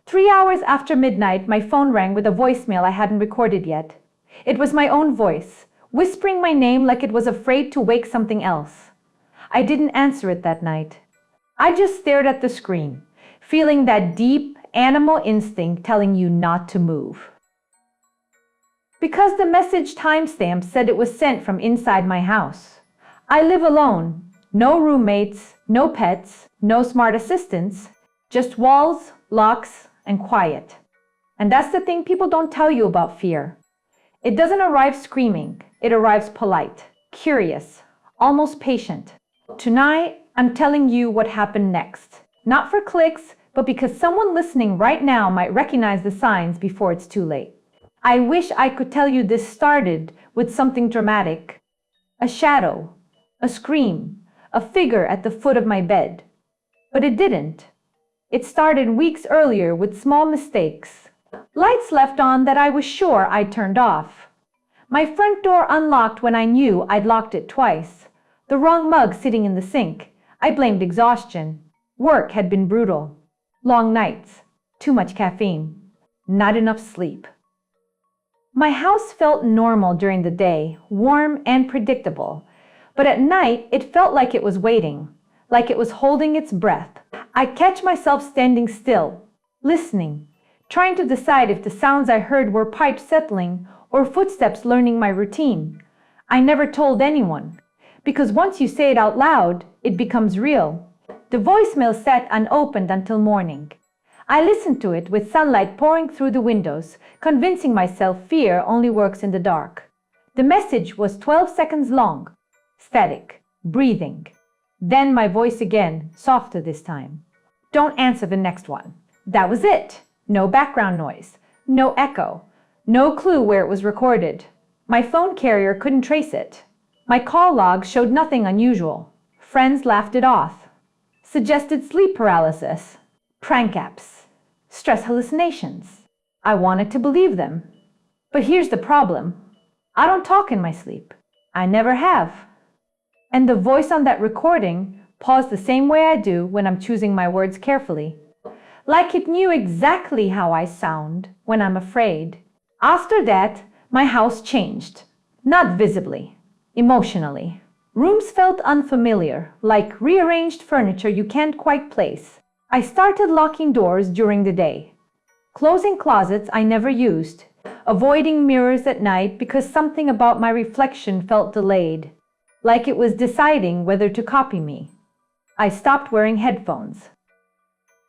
3 hours after midnight, my phone rang with a voicemail I hadn't recorded yet. It was my own voice, whispering my name like it was afraid to wake something else. I didn't answer it that night. I just stared at the screen, feeling that deep animal instinct telling you not to move. Because the message timestamp said it was sent from inside my house. I live alone, no roommates, no pets, no smart assistants, just walls, locks, and quiet. And that's the thing people don't tell you about fear. It doesn't arrive screaming, it arrives polite, curious, almost patient. Tonight, I'm telling you what happened next. Not for clicks, but because someone listening right now might recognize the signs before it's too late. I wish I could tell you this started with something dramatic. A shadow, a scream, a figure at the foot of my bed. But it didn't. It started weeks earlier with small mistakes. Lights left on that I was sure I'd turned off. My front door unlocked when I knew I'd locked it twice. The wrong mug sitting in the sink. I blamed exhaustion. Work had been brutal. Long nights. Too much caffeine. Not enough sleep. My house felt normal during the day, warm and predictable. But at night, it felt like it was waiting, like it was holding its breath. I catch myself standing still, listening, trying to decide if the sounds I heard were pipes settling or footsteps learning my routine. I never told anyone, because once you say it out loud, it becomes real. The voicemail sat unopened until morning. I listened to it with sunlight pouring through the windows, convincing myself fear only works in the dark. The message was 12 seconds long, static, breathing. Then my voice again, softer this time. Don't answer the next one. That was it. No background noise, no echo, no clue where it was recorded. My phone carrier couldn't trace it. My call log showed nothing unusual. Friends laughed it off. Suggested sleep paralysis, prank apps, stress hallucinations. I wanted to believe them. But here's the problem. I don't talk in my sleep. I never have. And the voice on that recording paused the same way I do when I'm choosing my words carefully. Like it knew exactly how I sound when I'm afraid. After that, my house changed. Not visibly, emotionally. Rooms felt unfamiliar, like rearranged furniture you can't quite place. I started locking doors during the day, closing closets I never used, avoiding mirrors at night because something about my reflection felt delayed, like it was deciding whether to copy me. I stopped wearing headphones.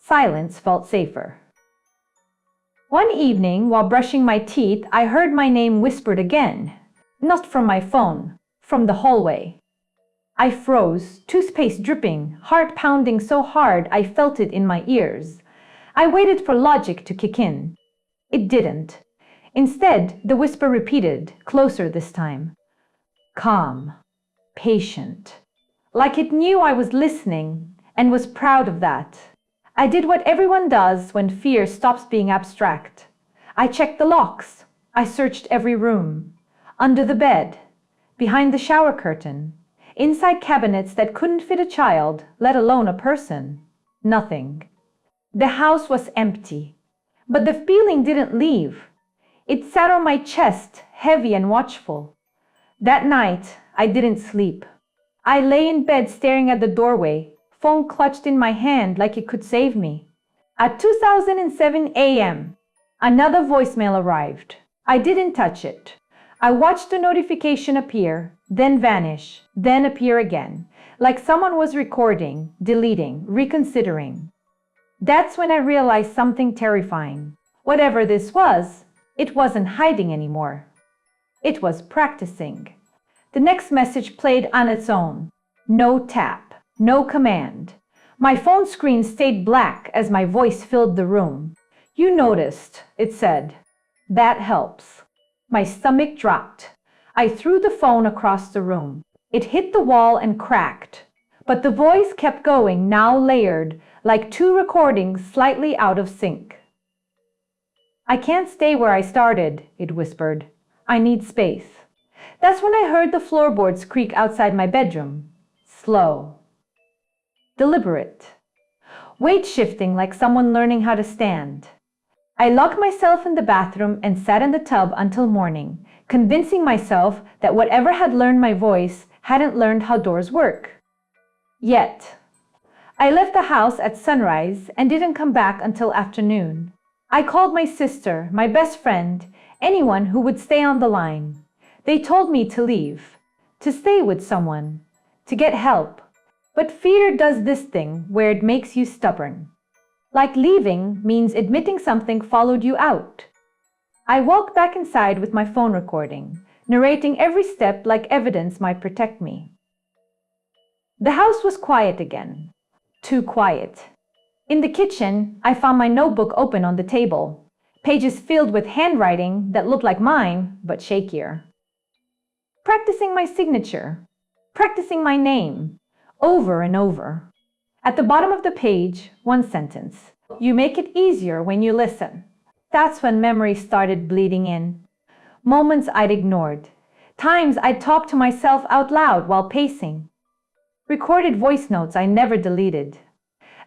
Silence felt safer. One evening, while brushing my teeth, I heard my name whispered again, not from my phone, from the hallway. I froze, toothpaste dripping, heart pounding so hard I felt it in my ears. I waited for logic to kick in. It didn't. Instead, the whisper repeated, closer this time. Calm, patient. Like it knew I was listening and was proud of that. I did what everyone does when fear stops being abstract. I checked the locks. I searched every room. Under the bed, behind the shower curtain, inside cabinets that couldn't fit a child, let alone a person. Nothing. The house was empty. But the feeling didn't leave. It sat on my chest, heavy and watchful. That night, I didn't sleep. I lay in bed staring at the doorway, phone clutched in my hand like it could save me. At 2007 a.m., another voicemail arrived. I didn't touch it. I watched the notification appear, then vanish, then appear again, like someone was recording, deleting, reconsidering. That's when I realized something terrifying. Whatever this was, it wasn't hiding anymore. It was practicing. The next message played on its own. No tap, no command. My phone screen stayed black as my voice filled the room. You noticed, it said. That helps. My stomach dropped. I threw the phone across the room. It hit the wall and cracked. But the voice kept going, now layered, like two recordings slightly out of sync. I can't stay where I started, it whispered. I need space. That's when I heard the floorboards creak outside my bedroom. Slow. Deliberate. Weight shifting like someone learning how to stand. I locked myself in the bathroom and sat in the tub until morning, convincing myself that whatever had learned my voice hadn't learned how doors work. Yet, I left the house at sunrise and didn't come back until afternoon. I called my sister, my best friend, anyone who would stay on the line. They told me to leave, to stay with someone, to get help. But fear does this thing where it makes you stubborn. Like leaving means admitting something followed you out. I walked back inside with my phone recording, narrating every step like evidence might protect me. The house was quiet again. Too quiet. In the kitchen, I found my notebook open on the table, pages filled with handwriting that looked like mine, but shakier. Practicing my signature, practicing my name, over and over. At the bottom of the page, one sentence. You make it easier when you listen. That's when memory started bleeding in. Moments I'd ignored. Times I'd talked to myself out loud while pacing. Recorded voice notes I never deleted.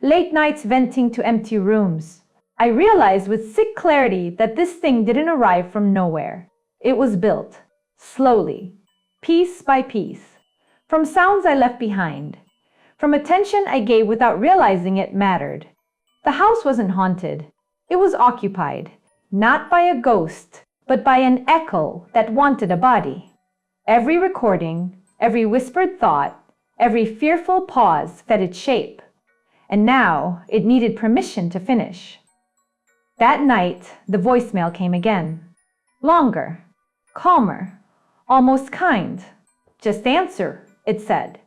Late nights venting to empty rooms. I realized with sick clarity that this thing didn't arrive from nowhere. It was built, slowly, piece by piece, from sounds I left behind, from attention I gave without realizing it mattered. The house wasn't haunted. It was occupied, not by a ghost, but by an echo that wanted a body. Every recording, every whispered thought, every fearful pause fed its shape. And now it needed permission to finish. That night, the voicemail came again. Longer, calmer, almost kind. Just answer, it said.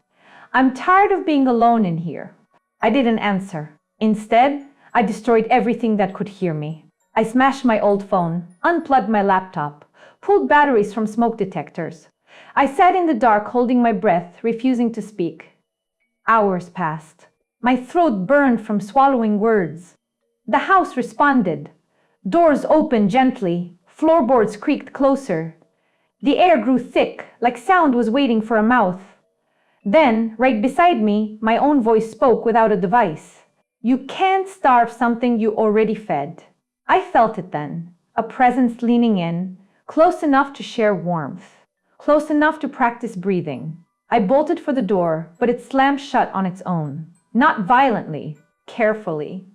I'm tired of being alone in here. I didn't answer. Instead, I destroyed everything that could hear me. I smashed my old phone, unplugged my laptop, pulled batteries from smoke detectors. I sat in the dark holding my breath, refusing to speak. Hours passed. My throat burned from swallowing words. The house responded. Doors opened gently. Floorboards creaked closer. The air grew thick, like sound was waiting for a mouth. Then, right beside me, my own voice spoke without a device. You can't starve something you already fed. I felt it then, a presence leaning in, close enough to share warmth, close enough to practice breathing. I bolted for the door, but it slammed shut on its own. Not violently, carefully,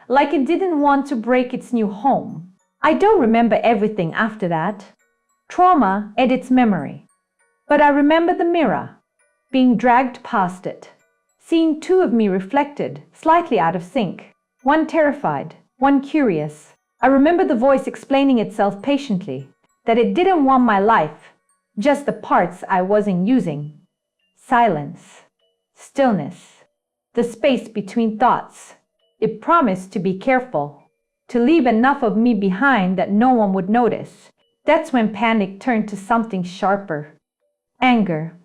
like it didn't want to break its new home. I don't remember everything after that. Trauma edits memory. But I remember the mirror, being dragged past it, seeing two of me reflected, slightly out of sync, one terrified, one curious. I remember the voice explaining itself patiently, that it didn't want my life, just the parts I wasn't using. Silence, stillness, the space between thoughts. It promised to be careful, to leave enough of me behind that no one would notice. That's when panic turned to something sharper. Anger.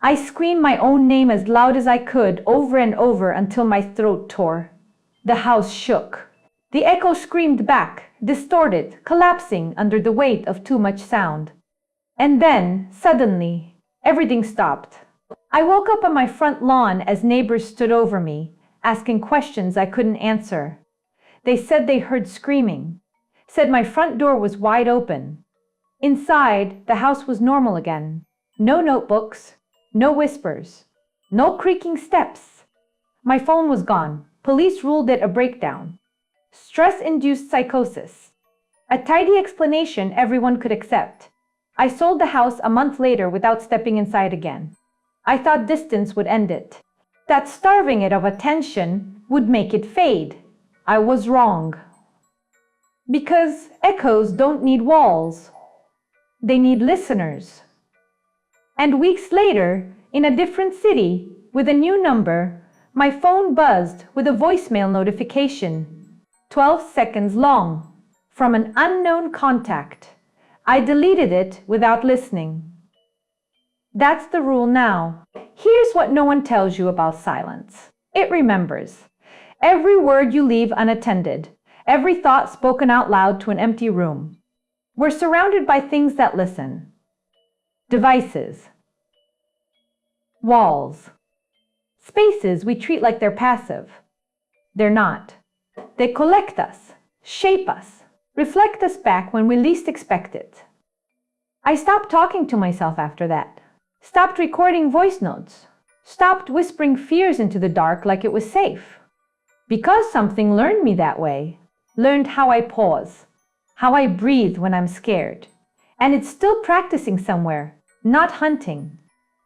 I screamed my own name as loud as I could, over and over until my throat tore. The house shook. The echo screamed back, distorted, collapsing under the weight of too much sound. And then, suddenly, everything stopped. I woke up on my front lawn as neighbors stood over me, asking questions I couldn't answer. They said they heard screaming, said my front door was wide open. Inside, the house was normal again. No notebooks, no whispers, no creaking steps. My phone was gone. Police ruled it a breakdown. Stress-induced psychosis. A tidy explanation everyone could accept. I sold the house a month later without stepping inside again. I thought distance would end it, that starving it of attention would make it fade. I was wrong. Because echoes don't need walls. They need listeners. And weeks later, in a different city, with a new number, my phone buzzed with a voicemail notification, 12 seconds long, from an unknown contact. I deleted it without listening. That's the rule now. Here's what no one tells you about silence. It remembers. Every word you leave unattended, every thought spoken out loud to an empty room. We're surrounded by things that listen. Devices. Walls. Spaces we treat like they're passive. They're not. They collect us, shape us, reflect us back when we least expect it. I stopped talking to myself after that, stopped recording voice notes, stopped whispering fears into the dark like it was safe. Because something learned me that way, learned how I pause, how I breathe when I'm scared. And it's still practicing somewhere, not hunting,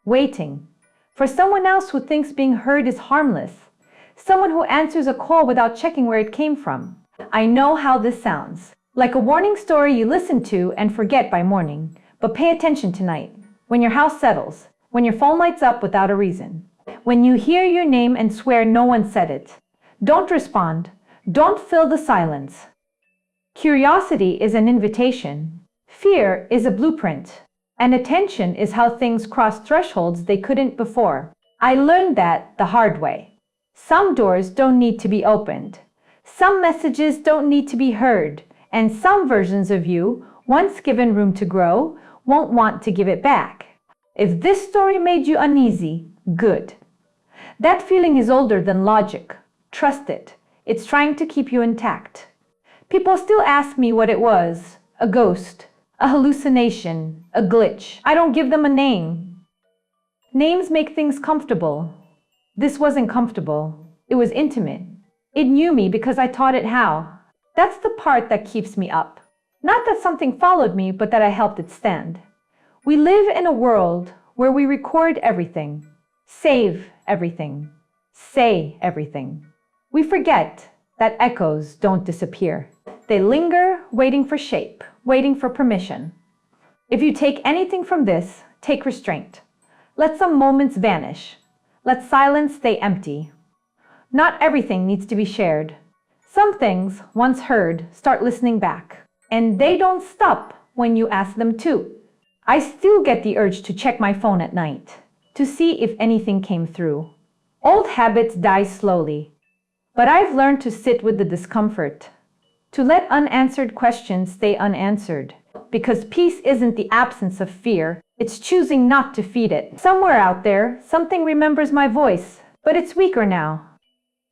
waiting, for someone else who thinks being heard is harmless, someone who answers a call without checking where it came from. I know how this sounds, like a warning story you listen to and forget by morning, but pay attention tonight, when your house settles, when your phone lights up without a reason, when you hear your name and swear no one said it. Don't respond, don't fill the silence. Curiosity is an invitation. Fear is a blueprint, and attention is how things cross thresholds they couldn't before. I learned that the hard way. Some doors don't need to be opened. Some messages don't need to be heard, and some versions of you, once given room to grow, won't want to give it back. If this story made you uneasy, good. That feeling is older than logic. Trust it. It's trying to keep you intact. People still ask me what it was. A ghost, a hallucination, a glitch. I don't give them a name. Names make things comfortable. This wasn't comfortable. It was intimate. It knew me because I taught it how. That's the part that keeps me up. Not that something followed me, but that I helped it stand. We live in a world where we record everything, save everything, say everything. We forget that echoes don't disappear. They linger, waiting for shape, waiting for permission. If you take anything from this, take restraint. Let some moments vanish. Let silence stay empty. Not everything needs to be shared. Some things, once heard, start listening back. And they don't stop when you ask them to. I still get the urge to check my phone at night, to see if anything came through. Old habits die slowly. But I've learned to sit with the discomfort, to let unanswered questions stay unanswered. Because peace isn't the absence of fear, it's choosing not to feed it. Somewhere out there, something remembers my voice, but it's weaker now.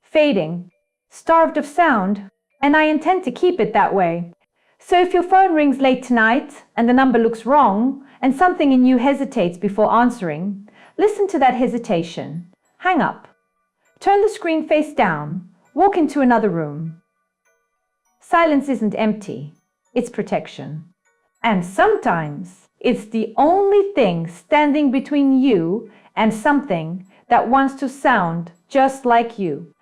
Fading, starved of sound, and I intend to keep it that way. So if your phone rings late tonight, and the number looks wrong, and something in you hesitates before answering, listen to that hesitation. Hang up. Turn the screen face down. Walk into another room. Silence isn't empty. It's protection. And sometimes it's the only thing standing between you and something that wants to sound just like you.